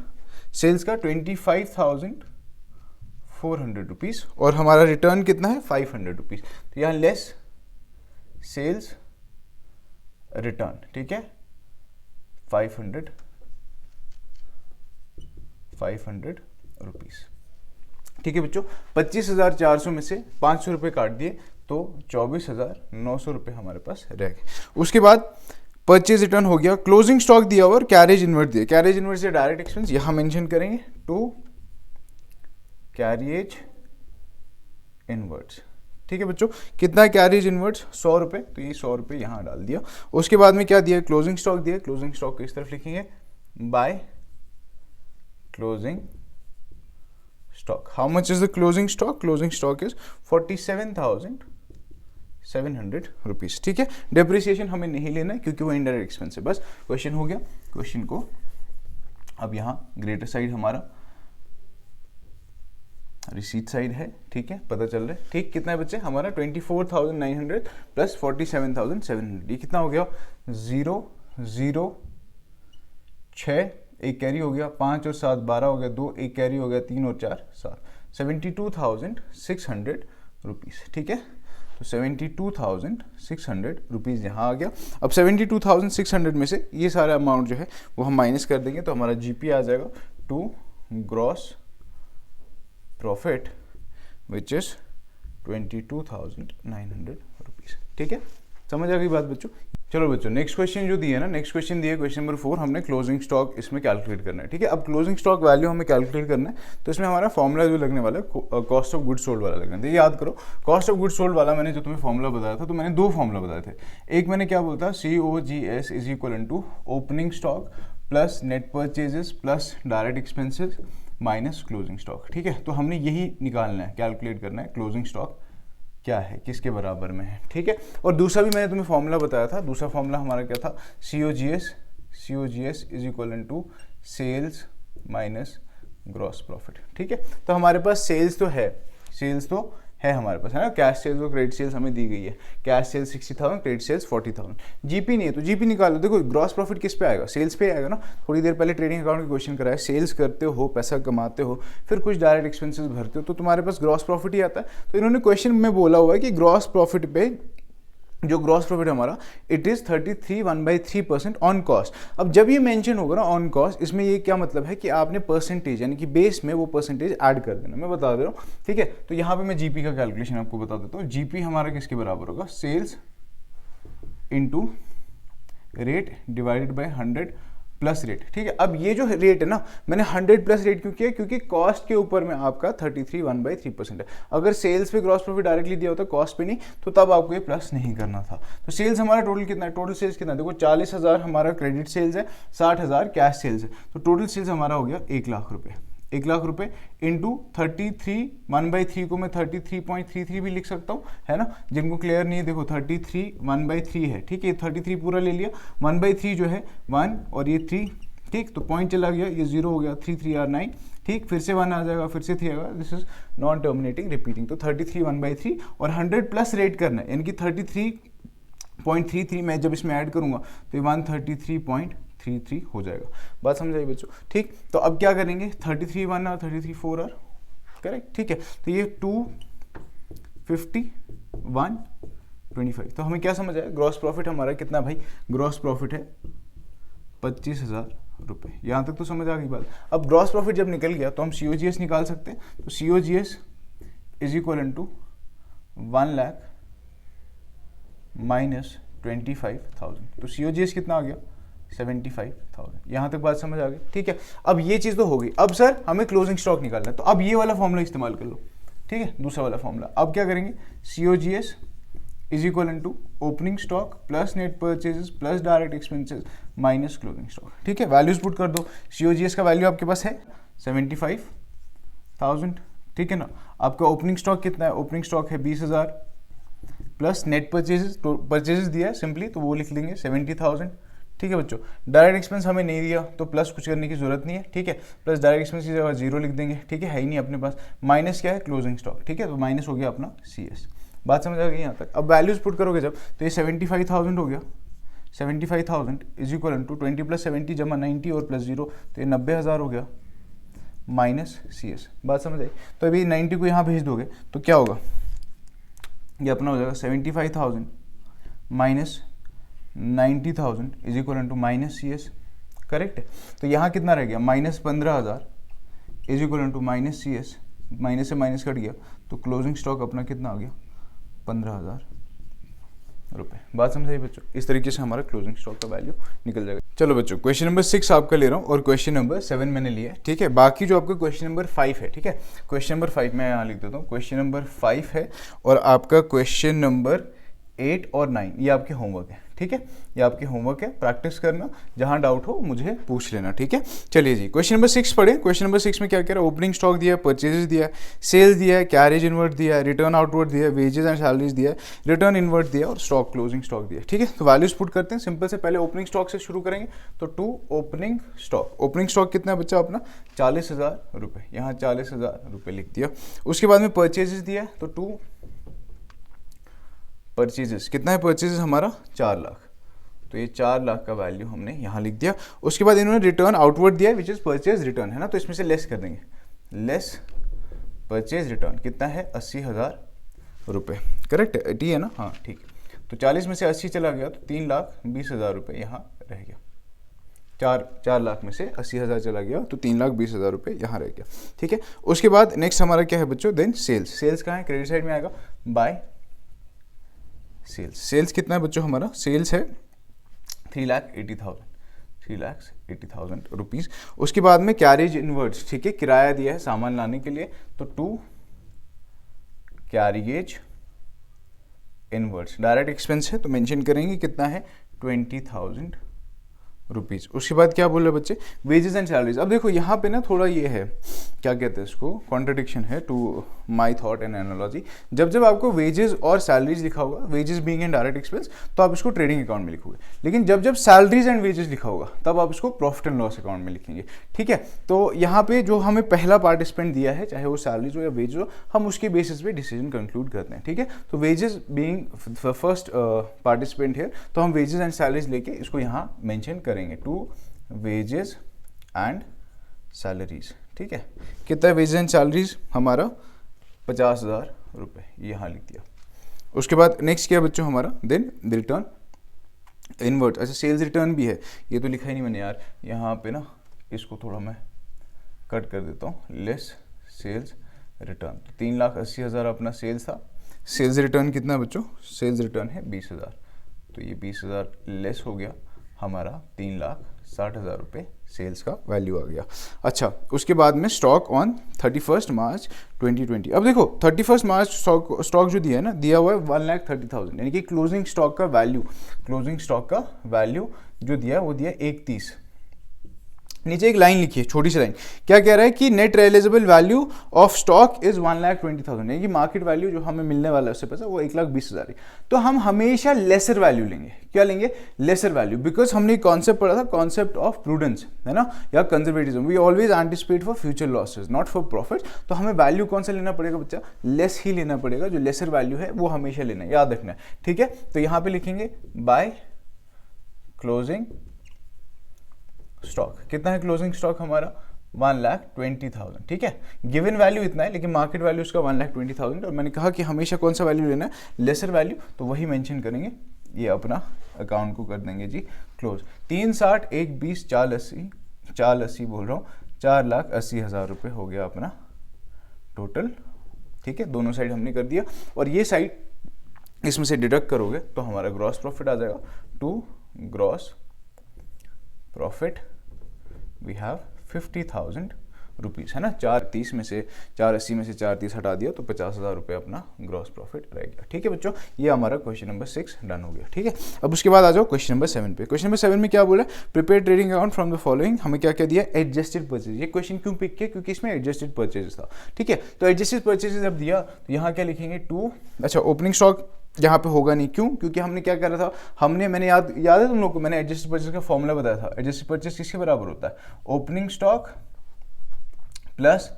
सेल्स का 25,400 रुपीज, और हमारा रिटर्न कितना है? 500 रुपीज। तो यहाँ लेस सेल्स रिटर्न, ठीक है, 500 रुपीज। ठीक है बच्चों, 25,400 में से 500 रुपये काट दिए तो 24,900 रुपये हमारे पास रह गए। उसके बाद परचेज रिटर्न हो गया, क्लोजिंग स्टॉक दिया हुआ और कैरेज इनवर्ट दिया। कैरेज इनवर्ट से डायरेक्ट एक्सपेंस यहाँ मेंशन करेंगे टू कैरिएज इनवर्ट्स। ठीक है बच्चों, कितना है कैरिज इनवर्ट्स? 100 रुपये, तो ये 100 रुपये यहाँ डाल दिया। उसके बाद में क्या दिया? क्लोजिंग स्टॉक दिया। क्लोजिंग स्टॉक को इस तरफ लिखेंगे by closing stock. How much is the closing stock? Closing stock is 47,700 rupees. ठीक है, डेप्रिसिएशन हमें नहीं लेना है क्योंकि वो इनडायरेक्ट एक्सपेंस है। बस क्वेश्चन हो गया। क्वेश्चन को अब यहाँ ग्रेटर साइड हमारा रिसीट साइड है, ठीक है, पता चल रहा है। ठीक, कितना है बच्चे? हमारा 24,900 प्लस 47,700, ये कितना हो गया? 0 0 6, एक कैरी हो गया, 5 और 7 12 हो गया, 2 एक कैरी हो गया, 3 और 4 7, 72,600 रुपीज़। ठीक है, तो 72,600 रुपीज़ यहाँ आ गया। अब 72,600 में से ये सारा अमाउंट जो है वो हम माइनस कर देंगे तो हमारा जीपी आ जाएगा to gross profit which is 22,900 rupees. ठीक है, समझ आ गई बात बच्चों? चलो बच्चों, नेक्स्ट क्वेश्चन जो दिया ना, नेक्स्ट क्वेश्चन दिया क्वेश्चन नंबर 4, हमने क्लोजिंग स्टॉक इसमें कैलकुलेट करना है। ठीक है, अब क्लोजिंग स्टॉक वैल्यू हमें कैलकुलेट करना है तो इसमें हमारा फॉर्मूला जो लगने वाला है कॉस्ट ऑफ गुड्स सोल्ड वाला लगना है। तो याद करो, कॉस्ट ऑफ गुड्स सोल्ड वाला मैंने जो तुम्हें फॉर्मूला बताया था, तो मैंने 2 फॉर्मूला बताए थे। एक मैंने क्या बोलता, COGS is equal to opening stock plus net purchases plus direct expenses minus closing stock. ठीक है, तो हमने यही निकालना है, कैलकुलेट करना है क्लोजिंग स्टॉक क्या है, किसके बराबर में है। ठीक है, और दूसरा भी मैंने तुम्हें फॉर्मूला बताया था। दूसरा फॉर्मूला हमारा क्या था? COGS is equal to sales minus gross profit. ठीक है, तो हमारे पास सेल्स तो है, सेल्स तो है हमारे पास, है ना। कैश सेल्स और क्रेडिट सेल्स हमें दी गई है। Cash sales 60,000, credit sales 40,000। GP नहीं है तो जीपी निकालो। देखो ग्रॉस प्रॉफिट किस पे आएगा? सेल्स पे आएगा ना। थोड़ी देर पहले ट्रेडिंग अकाउंट का क्वेश्चन कराया, सेल्स करते हो, पैसा कमाते हो, फिर कुछ डायरेक्ट एक्सपेंसेस भरते हो तो तुम्हारे पास ग्रॉस प्रॉफिट ही आता है। तो इन्होंने क्वेश्चन में बोला हुआ है कि ग्रॉस प्रॉफिट पे जो ग्रॉस प्रॉफिट हमारा इट इज 33.1/3% ऑन कॉस्ट। अब जब ये मेंशन होगा ना ऑन कॉस्ट, इसमें ये क्या मतलब है कि आपने परसेंटेज यानी कि बेस में वो परसेंटेज ऐड कर देना। मैं बता दे रहा हूँ, ठीक है। तो यहाँ पे मैं जीपी का कैलकुलेशन आपको बता देता हूँ। जीपी हमारा किसके बराबर होगा? Sales into rate divided by 100 plus rate. ठीक है, अब ये जो रेट है ना, मैंने 100 प्लस रेट क्यों किया? क्योंकि कॉस्ट के ऊपर में आपका 33.1/3% है। अगर सेल्स पे ग्रॉस प्रॉफिट डायरेक्टली दिया होता कॉस्ट पे नहीं, तो तब आपको ये प्लस नहीं करना था। तो सेल्स हमारा टोटल कितना है? टोटल सेल्स कितना है? देखो 40,000 हमारा क्रेडिट सेल्स है, 60,000 कैश सेल्स है, तो टोटल सेल्स हमारा हो गया 1 लाख रुपये। 1 लाख रुपये इंटू 33/1/3 को मैं 33.33 भी लिख सकता हूँ, है ना। जिनको क्लियर नहीं है देखो 33/1/3 है, ठीक है। 33 पूरा ले लिया, 1/3 जो है 1 और ये 3, ठीक। तो पॉइंट चला गया, ये 0 हो गया, 3 3 are 9, ठीक। फिर से 1 आ जाएगा, फिर से 3 आएगा, this is non terminating repeating. तो 33/1/3 और 100 प्लस रेट करना है, यानी कि 33.33 मैं जब इसमें ऐड करूंगा तो ये 133.33 हो जाएगा। बात समझ आई बच्चों? ठीक। तो अब क्या करेंगे? 33(1) और 33(4) और करेक्ट, ठीक है। तो ये 251.25। तो हमें क्या समझ आया? ग्रॉस प्रॉफिट हमारा कितना भाई? ग्रॉस प्रॉफिट है 25,000 रुपये। यहाँ तक तो समझ आ गई बात। अब ग्रॉस प्रॉफिट जब निकल गया तो हम COGS निकाल सकते हैं। तो COGS is equal to 1 lakh minus 25,000। तो COGS कितना आ गया? 75,000। यहाँ तक बात समझ आ गई, ठीक है। अब ये चीज़ तो हो गई। अब सर हमें क्लोजिंग स्टॉक निकालना है, तो अब ये वाला फॉर्मूला इस्तेमाल कर लो, ठीक है, दूसरा वाला फॉर्मूला। अब क्या करेंगे? COGS is equal to opening stock plus net purchases plus direct expenses minus closing stock, ठीक है। वैल्यूज पुट कर दो। COGS का वैल्यू आपके पास है 75,000, ठीक है ना। आपका ओपनिंग स्टॉक कितना है? ओपनिंग स्टॉक है 20,000 प्लस नेट परचेजेस, तो परचेजेस दिया है सिंपली, तो वो लिख लेंगे 70,000, ठीक है बच्चों। डायरेक्ट एक्सपेंस हमें नहीं दिया तो प्लस कुछ करने की जरूरत नहीं है, ठीक है। प्लस डायरेक्ट एक्सपेंस की जगह 0 लिख देंगे, ठीक है ही नहीं अपने पास। माइनस क्या है? क्लोजिंग स्टॉक, ठीक है। तो माइनस हो गया अपना CS। बात समझ आ गई यहाँ तक? अब वैल्यूज पुट करोगे जब, तो ये 75,000 हो गया। 75,000 इज इक्वल टू 20 प्लस 70 जमा 90 और प्लस 0, तो ये 90,000 हो गया माइनस CS। बात समझ आई? तो अभी 90 को यहाँ भेज दोगे तो क्या होगा? ये अपना हो जाएगा 75,000 minus 90,000 is equal to minus CS, correct है। तो यहाँ कितना रह गया? Minus 15,000 is equal to minus CS minus से माइनस कट गया तो क्लोजिंग स्टॉक अपना कितना आ गया 15,000 रुपये। बात समझाइए बच्चों, इस तरीके से हमारा क्लोजिंग स्टॉक का वैल्यू निकल जाएगा। चलो बच्चों क्वेश्चन नंबर 6 आपका ले रहा हूँ और क्वेश्चन नंबर 7 मैंने लिया है, ठीक है। बाकी जो आपका क्वेश्चन नंबर 5 है, ठीक है, क्वेश्चन नंबर 5 मैं यहाँ लिख देता हूँ। क्वेश्चन नंबर 5 है और आपका क्वेश्चन नंबर 8 और 9 ये आपके होमवर्क है, ठीक है, ये आपके होमवर्क है, प्रैक्टिस करना, जहां डाउट हो मुझे पूछ लेना, ठीक है। चलिए जी क्वेश्चन नंबर 6 पढ़े। क्वेश्चन नंबर 6 में क्या कह रहा है, ओपनिंग स्टॉक दिया है, परचेजेस दिया है, सेल्स दिया है, कैरेज इनवर्ट दिया है, रिटर्न आउटवर्ड दिया है, वेजेस एंड सैलरीज दिया है, रिटर्न इनवर्ट दिया है और स्टॉक क्लोजिंग स्टॉक दिया है, ठीक है। तो वैल्यूज पुट करते हैं सिंपल से, पहले ओपनिंग स्टॉक से शुरू करेंगे। तो 2 ओपनिंग स्टॉक, ओपनिंग स्टॉक कितना है बच्चा अपना 40,000 रुपये, यहाँ 40,000 रुपये लिख दिया। उसके बाद में परचेजेस दिया है तो 2 परचेजेस, कितना है परचेजेस हमारा 4 लाख, तो ये 4 लाख का वैल्यू हमने यहाँ लिख दिया। उसके बाद इन्होंने रिटर्न आउटवर्ड दिया है विच इज परचेज रिटर्न, है ना, तो इसमें से लेस कर देंगे, लेस परचेज रिटर्न कितना है 80,000 रुपये, करेक्ट टी है ना, हाँ ठीक है। तो 40 में से 80 चला गया तो 3,20,000 रुपये यहाँ रह गया। 4 लाख में से 80,000 चला गया तो 3,20,000 रुपये यहाँ रह गया, ठीक है। उसके बाद नेक्स्ट हमारा क्या है बच्चों, देन सेल्स, सेल्स कहाँ है, क्रेडिट साइड में आएगा, बाय सेल्स, सेल्स कितना है बच्चों हमारा, सेल्स है 3,80,000 रुपीज़। उसके बाद में कैरेज इनवर्ट्स, ठीक है, किराया दिया है सामान लाने के लिए तो 2 कैरियेज इनवर्ट्स, डायरेक्ट एक्सपेंस है तो मेंशन करेंगे कितना है 20,000 रुपीज़। उसके बाद क्या बोल रहे बच्चे, वेजेस एंड सैलरीज। अब देखो यहाँ पे ना थोड़ा ये है, क्या कहते हैं इसको, कॉन्ट्रडिक्शन है to my thought and analogy. जब जब आपको वेजेस और सैलरीज लिखा होगा, wages being an direct expense, तो आप इसको ट्रेडिंग अकाउंट में लिखोगे, लेकिन जब जब सैलरीज एंड वेजेस लिखा होगा तब आप इसको प्रॉफिट एंड लॉस अकाउंट में लिखेंगे, ठीक है। तो यहाँ पे जो हमें पहला पार्टिसिपेंट दिया है, चाहे वो सैलरीज हो या वेजेस हो, हम उसके बेसिस पे डिसीजन कंक्लूड करते हैं, ठीक है। तो वेजेस बीइंग फर्स्ट पार्टिसिपेंट है तो हम वेजेस एंड सैलरीज लेके इसको यहाँ मेंशन करेंगे, 2 वेजेस एंड सैलरीज, ठीक है। कितना है वेजेस एंड सैलरीज हमारा 50,000 रुपये, यहाँ लिख दिया। उसके बाद नेक्स्ट क्या बच्चों हमारा, देन रिटर्न इनवर्ट, अच्छा सेल्स रिटर्न भी है, ये तो लिखा ही नहीं मैंने यार, यहाँ पे ना इसको थोड़ा मैं कट कर देता हूँ, लेस सेल्स रिटर्न, 3,80,000 अपना सेल्स था, सेल्स रिटर्न कितना बच्चों, सेल्स रिटर्न है 20,000, तो ये 20,000 लेस हो गया, हमारा 3,60,000 रुपये सेल्स का वैल्यू आ गया। अच्छा उसके बाद में स्टॉक ऑन 31 मार्च 2020। अब देखो 31 मार्च स्टॉक जो दिया है ना, दिया हुआ है 1,30,000, यानी कि क्लोजिंग स्टॉक का वैल्यू, क्लोजिंग स्टॉक का वैल्यू जो दिया है वो दिया 1,30। नीचे एक लाइन लिखी है, छोटी सी लाइन, क्या कह रहा है कि net realisable value of stock is 1,20,000, यानी कि मार्केट वैल्यू जो हमें मिलने वाला है उससे पैसा वो 1,20,000 है। तो हम हमेशा लेसर वैल्यू लेंगे, क्या लेंगे, लेसर वैल्यू, बिकॉज हमने कॉन्सेप्ट पढ़ा था, कॉन्सेप्ट ऑफ प्रूडेंस, है ना, या conservatism, we always anticipate for future losses not for profit. तो हमें वैल्यू कौन सा लेना पड़ेगा बच्चा, लेस ही लेना पड़ेगा, जो लेसर वैल्यू है वो हमेशा लेना है, याद रखना है, ठीक है। तो यहाँ पे लिखेंगे बाय क्लोजिंग स्टॉक, कितना है क्लोजिंग स्टॉक हमारा 1,20,000, ठीक है। गिवन वैल्यू इतना है लेकिन मार्केट वैल्यू उसका 1,20,000, और मैंने कहा कि हमेशा कौन सा वैल्यू लेना है, लेसर वैल्यू, तो वही मेंशन करेंगे, ये अपना अकाउंट को कर देंगे जी क्लोज। 3,60, 1,20, 4,80 बोल रहा हूँ, 4,80,000 रुपये हो गया अपना टोटल, ठीक है। दोनों साइड हमने कर दिया, और ये साइड इसमें से डिडक्ट करोगे तो हमारा ग्रॉस प्रॉफिट आ जाएगा, 2 gross profit we have 50,000 rupees, है ना। 4,30 में से 4,80 में से 4,30 हटा दिया तो 50,000 रुपये अपना ग्रॉस प्रॉफिट रह गया, ठीक है बच्चों। ये हमारा क्वेश्चन नंबर 6 डन हो गया, ठीक है। अब उसके बाद आ जाओ क्वेश्चन नंबर 7 पे। क्वेश्चन नंबर 7 में क्या बोला, prepare trading account from the following, हमें क्या क्या दिया, एडजस्टेड परचेज। ये क्वेश्चन क्यों पिक किया, क्योंकि इसमें एडजस्टेड परचेज था, ठीक है। तो एडजस्टेड परचेज जब दिया तो यहाँ क्या लिखेंगे, 2, अच्छा ओपनिंग स्टॉक यहाँ पे होगा नहीं, क्यों, क्योंकि हमने क्या करा था, मैंने याद है तुम लोग को, मैंने एडजस्टेड परचेज का फॉर्मूला बताया था। एडजस्टेड परचेज किसके बराबर होता है, opening stock plus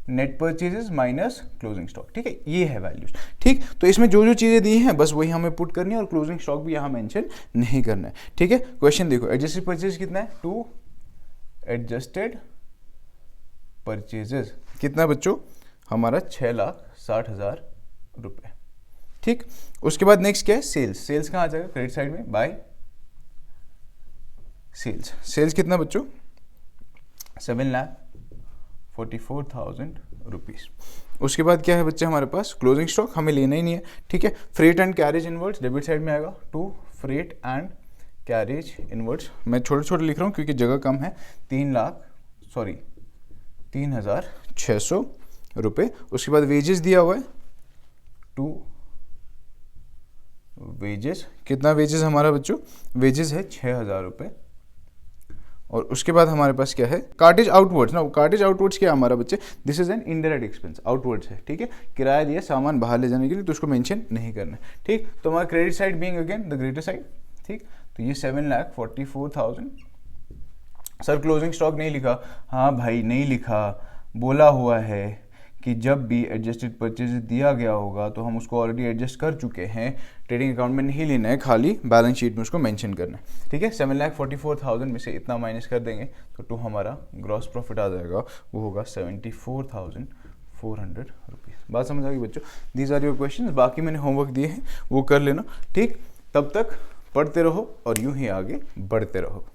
net purchases minus closing stock, ठीक है, ये है वैल्यूज, ठीक। तो इसमें जो जो चीजें दी हैं बस वही हमें पुट करनी है, और क्लोजिंग स्टॉक भी यहाँ मेंशन नहीं करना है, ठीक है। क्वेश्चन देखो, एडजस्टेड परचेज कितना है, 2 एडजस्टेड परचेजेस कितना बच्चों हमारा 6,60,000 रुपये, ठीक। उसके बाद नेक्स्ट क्या है, सेल्स, सेल्स कहाँ आ जाएगा, क्रेडिट साइड में, बाय सेल्स, सेल्स कितना बच्चों 7,44,000 रुपीज़। उसके बाद क्या है बच्चे हमारे पास क्लोजिंग स्टॉक, हमें लेना ही नहीं है, ठीक है। Freight and carriage inwards debit side में आएगा, to freight and carriage inwards, मैं छोटे छोटे लिख रहा हूँ क्योंकि जगह कम है, 3,600 रुपये। उसके बाद वेजेस दिया हुआ है, टू वेजेस, कितना वेजेस हमारा बच्चों, वेजेस है 6,000 रुपये। और उसके बाद हमारे पास क्या है कार्टेज आउटवर्ड्स ना, कार्टेज आउटवर्ड्स क्या है हमारा बच्चे, this is an indirect expense, outwards है, ठीक है, किराया दिया सामान बाहर ले जाने के लिए, तो उसको मेंशन नहीं करना है, ठीक। तो हमारा credit side being again the greater side, ठीक। तो ये 7,44,000। सर क्लोजिंग स्टॉक नहीं लिखा, हाँ भाई नहीं लिखा, बोला हुआ है कि जब भी एडजस्टेड परचेज दिया गया होगा तो हम उसको ऑलरेडी एडजस्ट कर चुके हैं, ट्रेडिंग अकाउंट में नहीं लेना है, खाली बैलेंस शीट में उसको मेंशन करना है, ठीक है। 7,44,000 में से इतना माइनस कर देंगे तो टू हमारा ग्रॉस प्रॉफिट आ जाएगा, वो होगा 74,400 रुपीज़। बात समझ आ गई बच्चों, दीज आर योर क्वेश्चंस, बाकी मैंने होमवर्क दिए हैं वो कर लेना, ठीक। तब तक पढ़ते रहो और यूं ही आगे बढ़ते रहो।